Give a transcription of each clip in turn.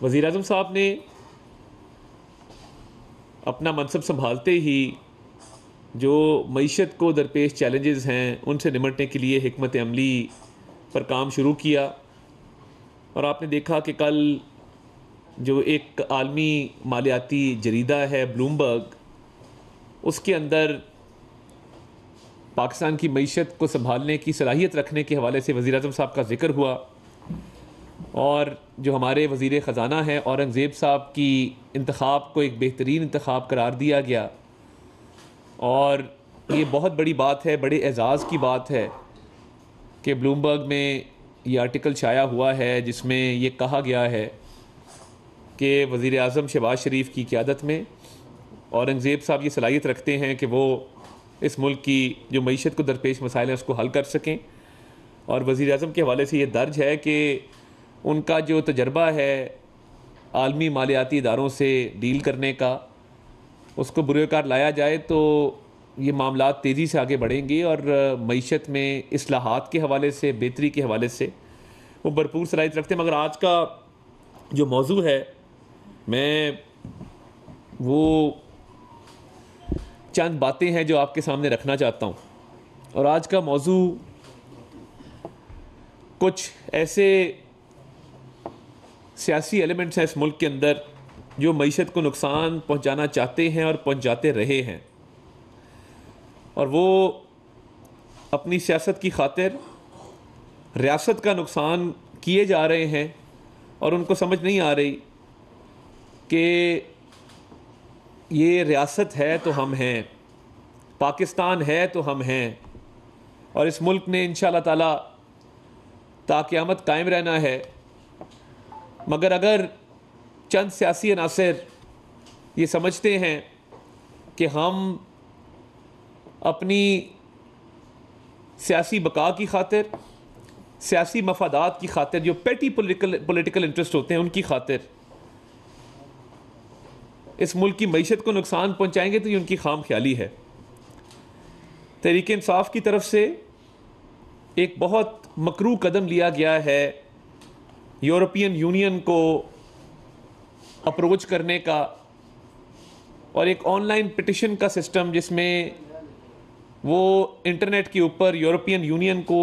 وزیر اعظم صاحب نے اپنا منصب سنبھالتے ہی جو معیشت کو درپیش چیلنجز ہیں ان سے نمٹنے کے لیے حکمت عملی پر کام شروع کیا، اور آپ نے دیکھا کہ کل جو ایک عالمی مالیاتی جریدہ ہے بلومبرگ، اس کے اندر پاکستان کی معیشت کو سنبھالنے کی صلاحیت رکھنے کے حوالے سے وزیر اعظم صاحب کا ذکر ہوا، اور جو ہمارے وزیر خزانہ ہیں اورنگزیب صاحب کی انتخاب کو ایک بہترین انتخاب قرار دیا گیا، اور یہ بہت بڑی بات ہے، بڑے اعزاز کی بات ہے کہ بلومبرگ میں یہ آرٹیکل شائع ہوا ہے جس میں یہ کہا گیا ہے کہ وزیر اعظم شہباز شریف کی قیادت میں اورنگزیب صاحب یہ صلاحیت رکھتے ہیں کہ وہ اس ملک کی جو معیشت کو درپیش مسائل ہیں اس کو حل کر سکیں، اور وزیر اعظم کے حوالے سے یہ درج ہے کہ ان کا جو تجربہ ہے عالمی مالیاتی اداروں سے ڈیل کرنے کا، اس کو بروئے کار لایا جائے تو یہ معاملات تیزی سے آگے بڑھیں گے، اور معیشت میں اصلاحات کے حوالے سے، بہتری کے حوالے سے وہ بھرپور صلاحیت رکھتے ہیں۔ مگر آج کا جو موضوع ہے، میں وہ چند باتیں ہیں جو آپ کے سامنے رکھنا چاہتا ہوں، اور آج کا موضوع کچھ ایسے سیاسی ایلیمنٹس ہیں اس ملک کے اندر جو معیشت کو نقصان پہنچانا چاہتے ہیں اور پہنچاتے رہے ہیں، اور وہ اپنی سیاست کی خاطر ریاست کا نقصان کیے جا رہے ہیں، اور ان کو سمجھ نہیں آ رہی کہ یہ ریاست ہے تو ہم ہیں، پاکستان ہے تو ہم ہیں، اور اس ملک نے انشاءاللہ تعالی تا قیامت قائم رہنا ہے۔ مگر اگر چند سیاسی عناصر یہ سمجھتے ہیں کہ ہم اپنی سیاسی بقا کی خاطر، سیاسی مفادات کی خاطر، جو پیٹی پولیٹیکل انٹرسٹ ہوتے ہیں ان کی خاطر اس ملک کی معیشت کو نقصان پہنچائیں گے، تو یہ ان کی خام خیالی ہے۔ تحریک انصاف کی طرف سے ایک بہت مکروہ قدم لیا گیا ہے یورپین یونین کو اپروچ کرنے کا، اور ایک آن لائن پٹیشن کا سسٹم جس میں وہ انٹرنیٹ کے اوپر یورپین یونین کو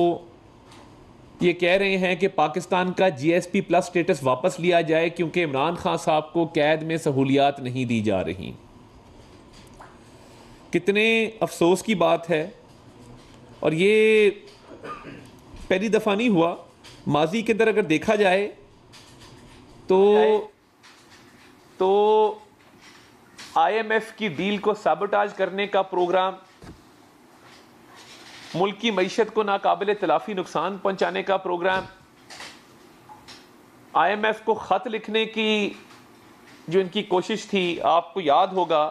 یہ کہہ رہے ہیں کہ پاکستان کا G S P plus status واپس لیا جائے کیونکہ عمران خان صاحب کو قید میں سہولیات نہیں دی جا رہی۔ کتنے افسوس کی بات ہے، اور یہ پہلی دفعہ نہیں ہوا، ماضی کے اندر اگر دیکھا جائے تو آئی ایم ایف کی ڈیل کو سیبوٹاج کرنے کا پروگرام، ملک کی معیشت کو ناقابل تلافی نقصان پہنچانے کا پروگرام، آئی ایم ایف کو خط لکھنے کی جو ان کی کوشش تھی، آپ کو یاد ہوگا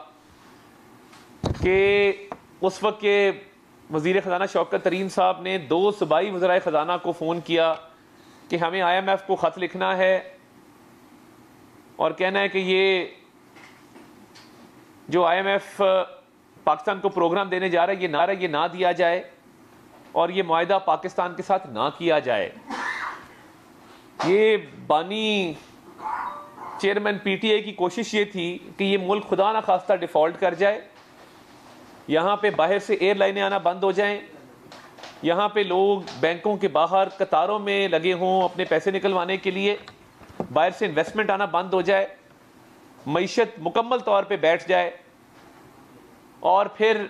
کہ اس وقت کے وزیر خزانہ شوکت ترین صاحب نے 2 صوبائی وزرائے خزانہ کو فون کیا کہ ہمیں آئی ایم ایف کو خط لکھنا ہے اور کہنا ہے کہ یہ جو آئی ایم ایف پاکستان کو پروگرام دینے جا رہا ہے یہ نہ دیا جائے، اور یہ معاہدہ پاکستان کے ساتھ نہ کیا جائے۔ یہ بانی چیئرمین پی ٹی آئی کی کوشش یہ تھی کہ یہ ملک خدا نخواستہ ڈیفالٹ کر جائے، یہاں پہ باہر سے ایئر لائنیں آنا بند ہو جائیں، یہاں پہ لوگ بینکوں کے باہر قطاروں میں لگے ہوں اپنے پیسے نکلوانے کے لیے، باہر سے انویسٹمنٹ آنا بند ہو جائے، معیشت مکمل طور پہ بیٹھ جائے، اور پھر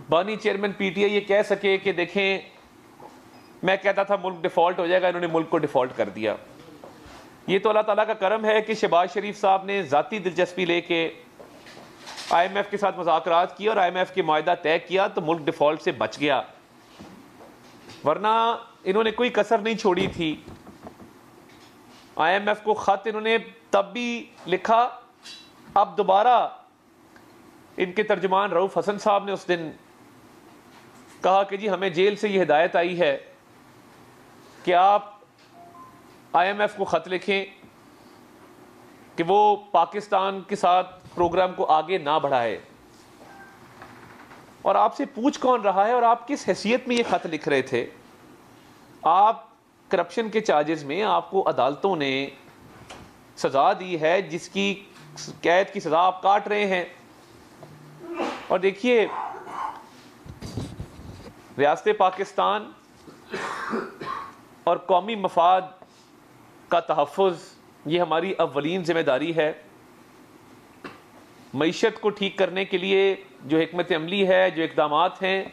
بانی چیئرمین پی ٹی آئی یہ کہہ سکے کہ دیکھیں میں کہتا تھا ملک ڈیفالٹ ہو جائے گا، انہوں نے ملک کو ڈیفالٹ کر دیا۔ یہ تو اللہ تعالیٰ کا کرم ہے کہ شہباز شریف صاحب نے ذاتی دلچسپی لے کے آئی ایم ایف کے ساتھ مذاکرات کیا اور آئی ایم ایف کے معاہدہ طے کیا تو ملک ڈیفالٹ سے بچ گیا، ورنہ انہوں نے کوئی کسر نہیں چھوڑی تھی۔ آئی ایم ایف کو خط انہوں نے تب بھی لکھا، اب دوبارہ ان کے ترجمان رؤف حسن صاحب نے اس دن کہا کہ جی ہمیں جیل سے یہ ہدایت آئی ہے کہ آپ آئی ایم ایف کو خط لکھیں کہ وہ پاکستان کے ساتھ پروگرام کو آگے نہ بڑھائے، اور آپ سے پوچھ کون رہا ہے اور آپ کس حیثیت میں یہ خط لکھ رہے تھے؟ آپ کرپشن کے چارجز میں آپ کو عدالتوں نے سزا دی ہے جس کی قید کی سزا آپ کاٹ رہے ہیں. اور دیکھیے ریاست پاکستان اور قومی مفاد کا تحفظ یہ ہماری اولین ذمہ داری ہے. معیشت کو ٹھیک کرنے کے لیے جو حکمت عملی ہے, جو اقدامات ہیں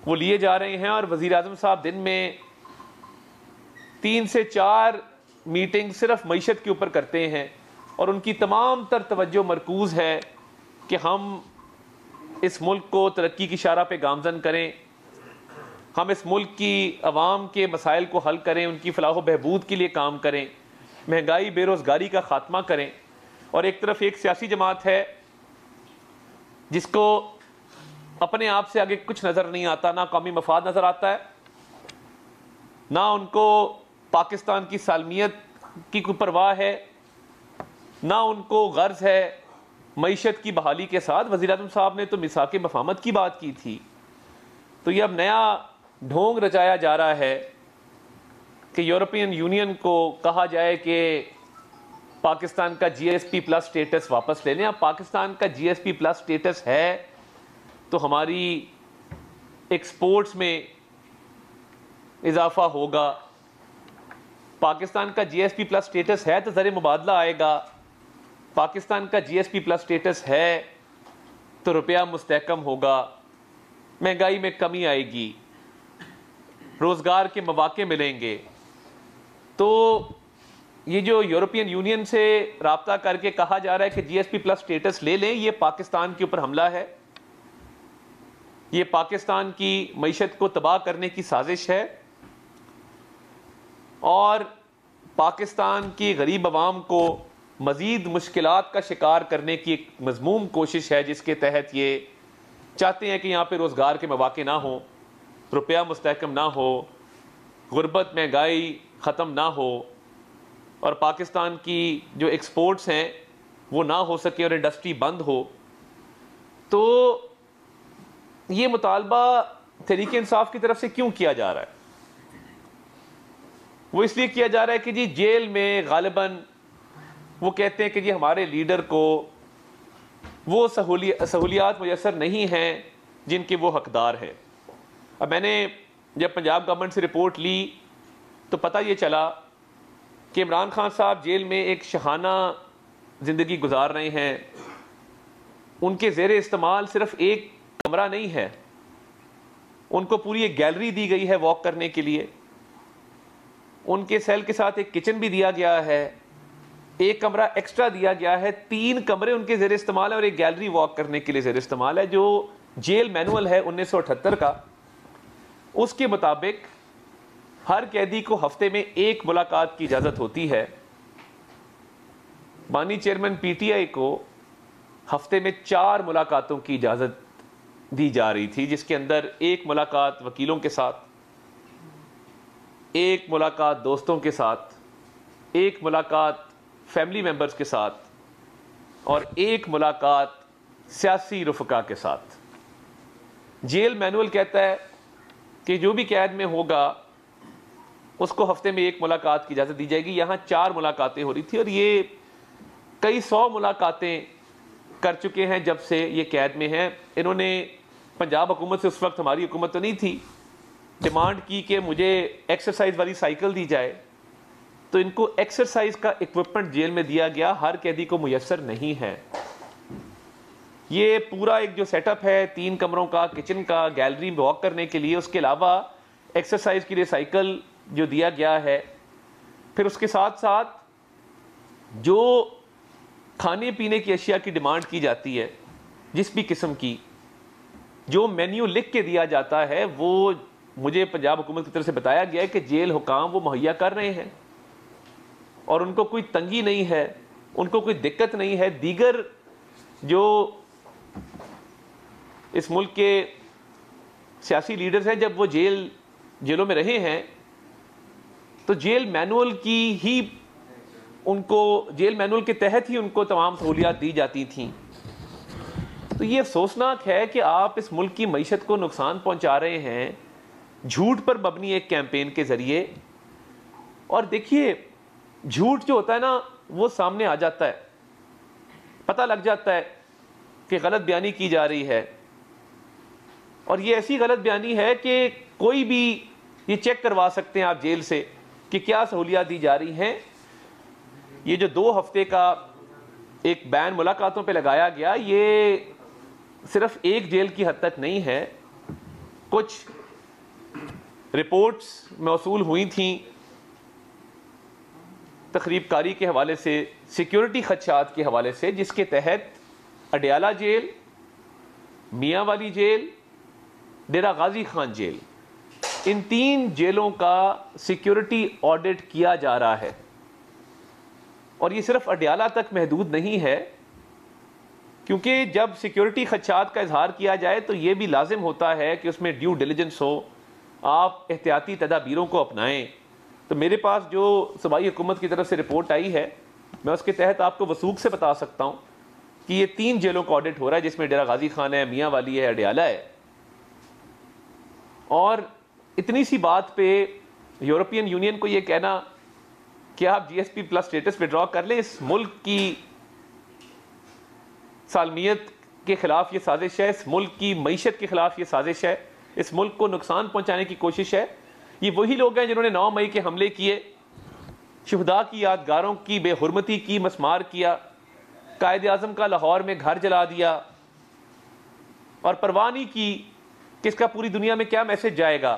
وہ لیے جا رہے ہیں, اور وزیر اعظم صاحب دن میں 3 سے 4 میٹنگ صرف معیشت کے اوپر کرتے ہیں, اور ان کی تمام تر توجہ مرکوز ہے کہ ہم اس ملک کو ترقی کی شارہ پہ گامزن کریں, ہم اس ملک کی عوام کے مسائل کو حل کریں, ان کی فلاح و بہبود کے لیے کام کریں, مہنگائی بے روزگاری کا خاتمہ کریں. اور ایک طرف ایک سیاسی جماعت ہے جس کو اپنے آپ سے آگے کچھ نظر نہیں آتا, نہ قومی مفاد نظر آتا ہے, نہ ان کو پاکستان کی سالمیت کی کوئی پرواہ ہے, نہ ان کو غرض ہے معیشت کی بحالی کے ساتھ. وزیر اعظم صاحب نے تو میثاق مفاہمت کی بات کی تھی, تو یہ اب نیا ڈھونگ رچایا جا رہا ہے کہ یورپین یونین کو کہا جائے کہ پاکستان کا G S P plus status واپس لے لیں. اب پاکستان کا G S P plus status ہے تو ہماری ایکسپورٹس میں اضافہ ہوگا, پاکستان کا G S P plus status ہے تو زر مبادلہ آئے گا, پاکستان کا G S P plus status ہے تو روپیہ مستحکم ہوگا, مہنگائی میں کمی آئے گی, روزگار کے مواقع ملیں گے. تو یہ جو یورپین یونین سے رابطہ کر کے کہا جا رہا ہے کہ جی ایس پی پلس سٹیٹس لے لیں, یہ پاکستان کے اوپر حملہ ہے, یہ پاکستان کی معیشت کو تباہ کرنے کی سازش ہے, اور پاکستان کی غریب عوام کو مزید مشکلات کا شکار کرنے کی ایک مذموم کوشش ہے, جس کے تحت یہ چاہتے ہیں کہ یہاں پہ روزگار کے مواقع نہ ہوں, روپیہ مستحکم نہ ہو, غربت مہنگائی ختم نہ ہو, اور پاکستان کی جو ایکسپورٹس ہیں وہ نہ ہو سکے اور انڈسٹری بند ہو. تو یہ مطالبہ تحریک انصاف کی طرف سے کیوں کیا جا رہا ہے؟ وہ اس لیے کیا جا رہا ہے کہ جی جیل میں غالباً وہ کہتے ہیں کہ جی ہمارے لیڈر کو وہ سہولیات میسر نہیں ہیں جن کے وہ حقدار ہے. اب میں نے جب پنجاب گورنمنٹ سے رپورٹ لی تو پتہ یہ چلا کہ عمران خان صاحب جیل میں ایک شاہانہ زندگی گزار رہے ہیں. ان کے زیر استعمال صرف ایک کمرہ نہیں ہے, ان کو پوری ایک گیلری دی گئی ہے واک کرنے کے لیے, ان کے سیل کے ساتھ ایک کچن بھی دیا گیا ہے, ایک کمرہ ایکسٹرا دیا گیا ہے, 3 کمرے ان کے زیر استعمال ہے, اور ایک گیلری واک کرنے کے لیے زیر استعمال ہے. جو جیل مینول ہے 1978 کا, اس کے مطابق ہر قیدی کو ہفتے میں 1 ملاقات کی اجازت ہوتی ہے. بانی چیئرمین پی ٹی آئی کو ہفتے میں 4 ملاقاتوں کی اجازت دی جا رہی تھی, جس کے اندر 1 ملاقات وکیلوں کے ساتھ, 1 ملاقات دوستوں کے ساتھ, 1 ملاقات فیملی ممبرز کے ساتھ, اور 1 ملاقات سیاسی رفقا کے ساتھ. جیل مینول کہتا ہے کہ جو بھی قید میں ہوگا اس کو ہفتے میں 1 ملاقات کی اجازت دی جائے گی. یہاں 4 ملاقاتیں ہو رہی تھی, اور یہ کئی 100 ملاقاتیں کر چکے ہیں جب سے یہ قید میں ہیں. انہوں نے پنجاب حکومت سے, اس وقت ہماری حکومت تو نہیں تھی, ڈیمانڈ کی کہ مجھے ایکسرسائز والی سائیکل دی جائے, تو ان کو ایکسرسائز کا اکوپمنٹ جیل میں دیا گیا, ہر قیدی کو میسر نہیں ہے. یہ پورا ایک جو سیٹ اپ ہے 3 کمروں کا, کچن کا, گیلری میں واک کرنے کے لیے, اس کے علاوہ ایکسرسائز کے لیے سائیکل جو دیا گیا ہے. پھر اس کے ساتھ ساتھ جو کھانے پینے کی اشیاء کی ڈیمانڈ کی جاتی ہے, جس بھی قسم کی, جو مینیو لکھ کے دیا جاتا ہے, وہ مجھے پنجاب حکومت کی طرف سے بتایا گیا ہے کہ جیل حکام وہ مہیا کر رہے ہیں, اور ان کو کوئی تنگی نہیں ہے, ان کو کوئی دقت نہیں ہے. دیگر جو اس ملک کے سیاسی لیڈرز ہیں, جب وہ جیلوں میں رہے ہیں تو جیل مینول کی ہی ان کو, جیل مینول کے تحت ہی ان کو تمام سہولیات دی جاتی تھیں. تو یہ افسوسناک ہے کہ آپ اس ملک کی معیشت کو نقصان پہنچا رہے ہیں جھوٹ پر مبنی ایک کیمپین کے ذریعے. اور دیکھیے جھوٹ جو ہوتا ہے نا وہ سامنے آ جاتا ہے, پتہ لگ جاتا ہے کہ غلط بیانی کی جا رہی ہے, اور یہ ایسی غلط بیانی ہے کہ کوئی بھی یہ چیک کروا سکتے ہیں آپ جیل سے کہ کیا سہولیات دی جا رہی ہیں. یہ جو 2 ہفتے کا ایک بین ملاقاتوں پہ لگایا گیا, یہ صرف ایک جیل کی حد تک نہیں ہے. کچھ رپورٹس موصول ہوئی تھیں تخریب کاری کے حوالے سے, سیکیورٹی خدشات کے حوالے سے, جس کے تحت اڈیالہ جیل, میاں والی جیل, ڈیرہ غازی خان جیل, ان 3 جیلوں کا سیکیورٹی آڈٹ کیا جا رہا ہے. اور یہ صرف اڈیالہ تک محدود نہیں ہے, کیونکہ جب سیکیورٹی خدشات کا اظہار کیا جائے تو یہ بھی لازم ہوتا ہے کہ اس میں ڈیو ڈیلیجنس ہو, آپ احتیاطی تدابیروں کو اپنائیں. تو میرے پاس جو صوبائی حکومت کی طرف سے رپورٹ آئی ہے, میں اس کے تحت آپ کو وثوق سے بتا سکتا ہوں کہ یہ 3 جیلوں کا آڈٹ ہو رہا ہے, جس میں ڈیرہ غازی خان ہے, میاں والی ہے, اڈیالہ ہے. اور اتنی سی بات پہ یورپین یونین کو یہ کہنا کہ آپ G S P plus status withdraw کر لیں, اس ملک کی سالمیت کے خلاف یہ سازش ہے, اس ملک کی معیشت کے خلاف یہ سازش ہے, اس ملک کو نقصان پہنچانے کی کوشش ہے. یہ وہی لوگ ہیں جنہوں نے 9 مئی کے حملے کیے, شہداء کی یادگاروں کی بے حرمتی کی, مسمار کیا, قائد اعظم کا لاہور میں گھر جلا دیا, اور پرواہ نہیں کی کہ اس کا پوری دنیا میں کیا میسج جائے گا.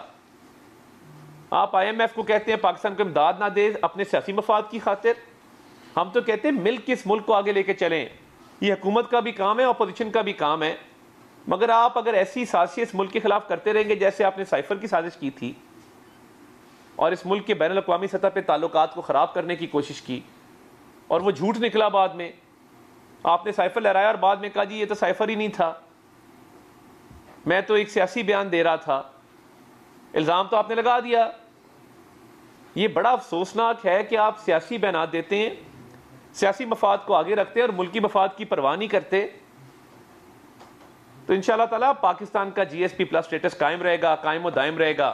آپ آئی ایم ایف کو کہتے ہیں پاکستان کو امداد نہ دے اپنے سیاسی مفاد کی خاطر, ہم تو کہتے ہیں مل کے اس ملک کو آگے لے کے چلیں. یہ حکومت کا بھی کام ہے, اپوزیشن کا بھی کام ہے, مگر آپ اگر ایسی سازشیں اس ملک کے خلاف کرتے رہیں گے جیسے آپ نے سائفر کی سازش کی تھی, اور اس ملک کے بین الاقوامی سطح پہ تعلقات کو خراب کرنے کی کوشش کی, اور وہ جھوٹ نکلا بعد میں, آپ نے سائفر لہرایا اور بعد میں کہا جی یہ تو سائفر ہی نہیں تھا, میں تو ایک سیاسی بیان دے رہا تھا, الزام تو آپ نے لگا دیا. یہ بڑا افسوسناک ہے کہ آپ سیاسی بیانات دیتے ہیں, سیاسی مفاد کو آگے رکھتے ہیں اور ملکی مفاد کی پرواہ نہیں کرتے. تو انشاءاللہ تعالیٰ پاکستان کا G S P plus status قائم رہے گا, قائم و دائم رہے گا.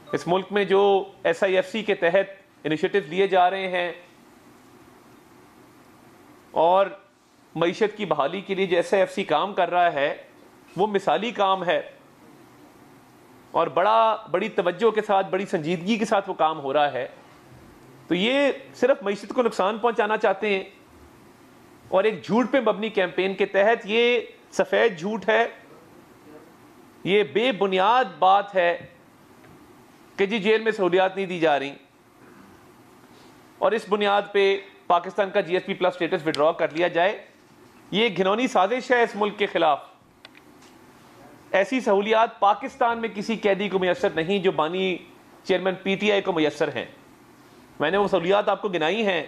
اس ملک میں جو ایس آئی ایف سی کے تحت انیشیٹو لیے جا رہے ہیں اور معیشت کی بحالی کے لیے جو ایس آئی ایف سی کام کر رہا ہے, وہ مثالی کام ہے, اور بڑی توجہ کے ساتھ, بڑی سنجیدگی کے ساتھ وہ کام ہو رہا ہے. تو یہ صرف معیشت کو نقصان پہنچانا چاہتے ہیں, اور ایک جھوٹ پہ مبنی کیمپین کے تحت, یہ سفید جھوٹ ہے, یہ بے بنیاد بات ہے کہ جی جیل میں سہولیات نہیں دی جا رہی, اور اس بنیاد پہ پاکستان کا G S P plus status withdraw کر لیا جائے. یہ گھنونی سازش ہے اس ملک کے خلاف. ایسی سہولیات پاکستان میں کسی قیدی کو میسر نہیں جو بانی چیئرمین پی ٹی آئی کو میسر ہیں. میں نے وہ سہولیات آپ کو گنائی ہیں,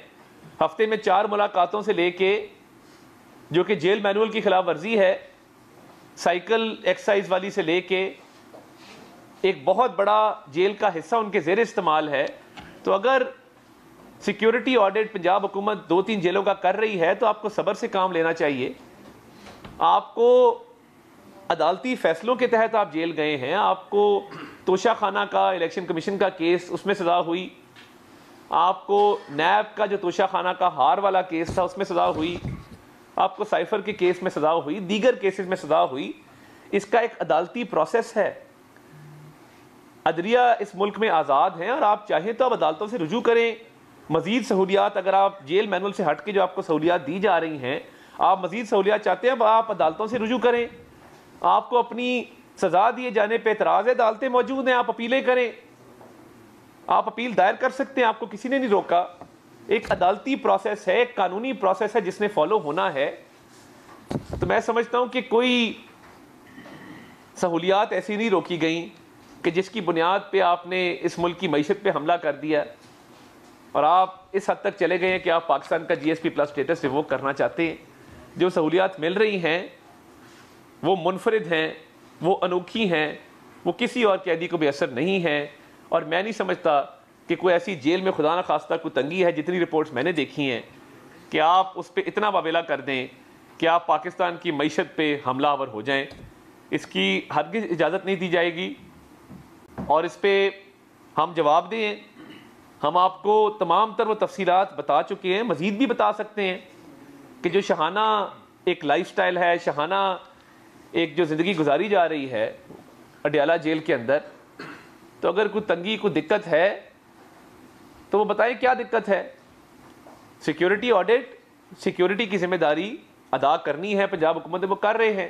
ہفتے میں 4 ملاقاتوں سے لے کے, جو کہ جیل مینول کی خلاف ورزی ہے, سائیکل ایکسرسائز والی سے لے کے ایک بہت بڑا جیل کا حصہ ان کے زیر استعمال ہے. تو اگر سیکیورٹی آڈٹ پنجاب حکومت 2-3 جیلوں کا کر رہی ہے تو آپ کو صبر سے کام لینا چاہیے. آپ کو عدالتی فیصلوں کے تحت آپ جیل گئے ہیں, آپ کو توشہ خانہ کا الیکشن کمیشن کا کیس, اس میں سزا ہوئی, آپ کو نیب کا جو توشہ خانہ کا ہار والا کیس تھا اس میں سزا ہوئی, آپ کو سائفر کے کیس میں سزا ہوئی, دیگر کیسز میں سزا ہوئی. اس کا ایک عدالتی پروسیس ہے. عدلیہ اس ملک میں آزاد ہیں, اور آپ چاہیں تو آپ عدالتوں سے رجوع کریں. مزید سہولیات, اگر آپ جیل مینول سے ہٹ کے جو آپ کو سہولیات دی جا رہی ہیں, آپ مزید سہولیات چاہتے ہیں, آپ عدالتوں سے رجوع کریں. آپ کو اپنی سزا دیے جانے پہ اعتراض ہے, عدالتیں موجود ہیں, آپ اپیلیں کریں, آپ اپیل دائر کر سکتے ہیں, آپ کو کسی نے نہیں روکا. ایک عدالتی پروسیس ہے, ایک قانونی پروسیس ہے جس نے فالو ہونا ہے. تو میں سمجھتا ہوں کہ کوئی سہولیات ایسی نہیں روکی گئیں کہ جس کی بنیاد پہ آپ نے اس ملک کی معیشت پہ حملہ کر دیا, اور آپ اس حد تک چلے گئے ہیں کہ آپ پاکستان کا G S P plus status revoke کرنا چاہتے ہیں. جو سہولیات مل رہی ہیں وہ منفرد ہیں, وہ انوکھی ہیں, وہ کسی اور قیدی کو میسر نہیں ہیں. اور میں نہیں سمجھتا کہ کوئی ایسی جیل میں خدا نخواستہ کوئی تنگی ہے, جتنی رپورٹس میں نے دیکھی ہیں, کہ آپ اس پہ اتنا واویلا کر دیں کہ آپ پاکستان کی معیشت پہ حملہ آور ہو جائیں. اس کی ہرگز اجازت نہیں دی جائے گی, اور اس پہ ہم جواب دیں. ہم آپ کو تمام تر وہ تفصیلات بتا چکے ہیں، مزید بھی بتا سکتے ہیں کہ جو شاہانہ ایک لائف سٹائل ہے، شاہانہ ایک جو زندگی گزاری جا رہی ہے اڈیالہ جیل کے اندر، تو اگر کوئی تنگی کوئی دقت ہے تو وہ بتائیں کیا دقت ہے۔ سیکیورٹی آڈٹ، سیکیورٹی کی ذمہ داری ادا کرنی ہے پنجاب حکومت، وہ کر رہے ہیں۔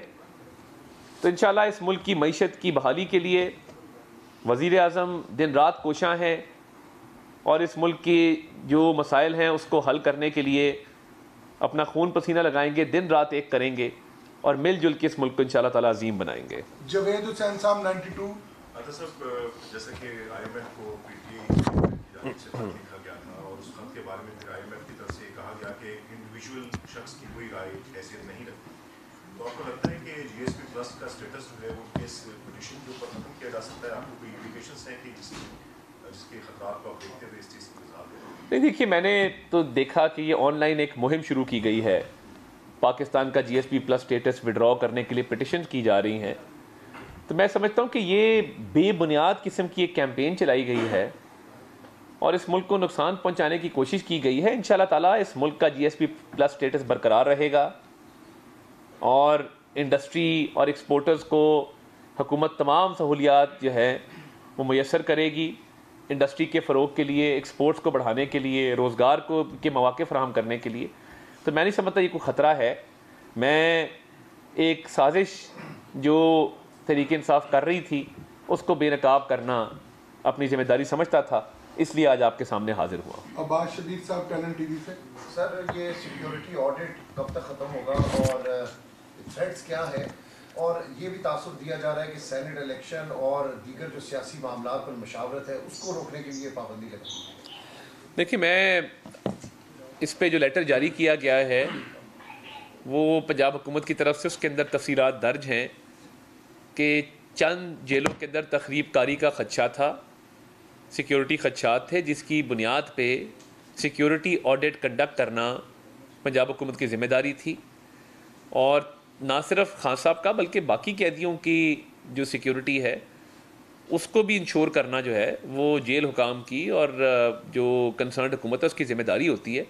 تو انشاءاللہ اس ملک کی معیشت کی بحالی کے لیے وزیر اعظم دن رات کوشاں ہیں، اور اس ملک کی جو مسائل ہیں اس کو حل کرنے کے لیے اپنا خون پسینہ لگائیں گے، دن رات ایک کریں گے، اور مل جل کے اس ملک کو انشاءاللہ تعالیٰ عظیم بنائیں گے۔ جاوید حسین صاحب 92 صاحب، جیسے کہ آئی ایم ایف کو پی ٹی آئی کی جانب سے خط لکھا گیا تھا، اور اس خط کے بارے میں پھر آئی ایم ایف کی طرف سے یہ کہا گیا کہ انڈیویجول شخص کی کوئی رائے حیثیت نہیں رکھتی، تو آپ کو لگتا ہے کہ جی ایس پی پلس کا اسٹیٹس جو ہے وہ اس پٹیشن کے اوپر ختم کیا جا سکتا ہے؟ آپ کو کوئی انڈیکیشنس ہیں کہ جس کے خطرات کو آپ دیکھتے ہوئے اس چیز کی وضاحت کریں؟ نہیں، دیکھیے میں نے تو دیکھا کہ یہ آن لائن ایک مہم شروع کی گئی ہے، پاکستان کا G S P plus status withdraw کرنے کے لیے پٹیشن کی جا رہی ہیں، تو میں سمجھتا ہوں کہ یہ بے بنیاد قسم کی ایک کیمپین چلائی گئی ہے اور اس ملک کو نقصان پہنچانے کی کوشش کی گئی ہے۔ انشاءاللہ تعالیٰ اس ملک کا G S P plus status برقرار رہے گا، اور انڈسٹری اور ایکسپورٹرز کو حکومت تمام سہولیات جو ہے وہ میسر کرے گی، انڈسٹری کے فروغ کے لیے، ایکسپورٹس کو بڑھانے کے لیے، روزگار کو کے مواقع فراہم کرنے کے لیے۔ تو میں نہیں سمجھتا یہ کوئی خطرہ ہے۔ میں ایک سازش جو تحریک انصاف کر رہی تھی اس کو بے نقاب کرنا اپنی ذمہ داری سمجھتا تھا، اس لیے آج آپ کے سامنے حاضر ہوا۔ عباس شدید صاحب ٹیلنٹ ٹی وی سے۔ سر، یہ سیکیورٹی آڈٹ کب تک ختم ہوگا اور تھریٹس کیا ہے؟ اور یہ بھی تاثر دیا جا رہا ہے کہ سینٹ الیکشن اور دیگر جو سیاسی معاملات پر مشاورت ہے اس کو روکنے کے لیے پابندی لگی ہے۔ دیکھیے، میں اس پہ جو لیٹر جاری کیا گیا ہے وہ پنجاب حکومت کی طرف سے، اس کے اندر تفصیلات درج ہیں کہ چند جیلوں کے اندر تخریب کاری کا خدشہ تھا، سیکیورٹی خدشات تھے، جس کی بنیاد پہ سیکیورٹی آڈٹ کنڈکٹ کرنا پنجاب حکومت کی ذمہ داری تھی، اور نہ صرف خان صاحب کا بلکہ باقی قیدیوں کی جو سیکیورٹی ہے اس کو بھی انشور کرنا جو ہے وہ جیل حکام کی اور جو کنسرنڈ حکومت ہے اس کی ذمہ داری ہوتی ہے۔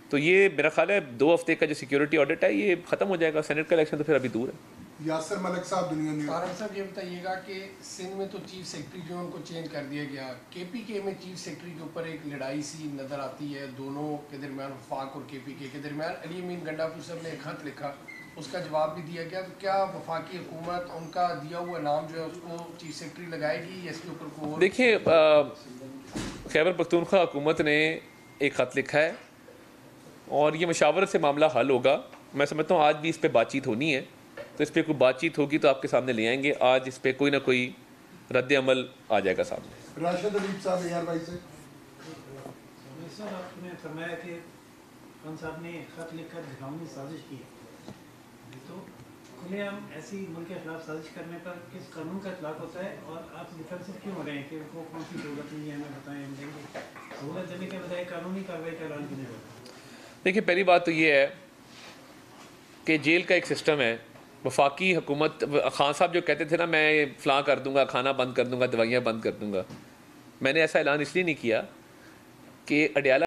تو یہ میرا خیال ہے 2 ہفتے کا جو سیکیورٹی آڈٹ ہے یہ ختم ہو جائے گا، سینٹ کا الیکشن تو پھر ابھی دور ہے۔ یاسر ملک صاحب دنیا نیوز۔ طارق صاحب، یہ بتائیے گا کہ سندھ میں تو چیف سیکرٹری جو ان کو چینج کر دیا گیا، کے پی کے میں چیف سیکرٹری کے اوپر ایک لڑائی سی نظر آتی ہے دونوں کے درمیان، وفاق اور کے پی کے درمیان۔ علی امین گنڈا پور صاحب نے ایک خط لکھا، اس کا جواب بھی دیا گیا، تو کیا وفاقی حکومت ان کا دیا ہوا نام جو ہے اس کو چیف سیکرٹری لگائے گی یا اس کے اوپر کوئی؟ دیکھیے، خیبر پختونخوا حکومت نے ایک خط لکھا ہے اور یہ مشاورت سے معاملہ حل ہوگا۔ میں سمجھتا ہوں آج بھی اس پہ بات چیت ہونی ہے، تو اس پہ کوئی بات چیت ہوگی تو آپ کے سامنے لے آئیں گے۔ آج اس پہ کوئی نہ کوئی رد عمل آ جائے گا سامنے۔ راشد علیب صاحب اے آر وائی سے۔ سر، آپ نے فرمایا کہ خان صاحب نے خط لکھ کر دکھاؤنی سازش کی ہے، تو کھلے عام ایسی ملک کے خلاف سازش کرنے پر کس قانون کا اطلاق ہوتا ہے، اور آپ ڈیفینسو کیوں ہو رہے ہیں کہ وہ کون سی ضرورت نہیں ہے، ہمیں بتائیں، ہم دیں گے؟ سہولت دینے کے بجائے قانونی کارروائی کا اعلان کیوں نہیں ہوتا؟ دیکھیے، پہلی بات تو یہ ہے کہ جیل کا ایک سسٹم ہے، وفاقی حکومت، خان صاحب جو کہتے تھے نا میں فلاں کر دوں گا، کھانا بند کر دوں گا، دوائیاں بند کر دوں گا، میں نے ایسا اعلان اس لیے نہیں کیا کہ اڈیالہ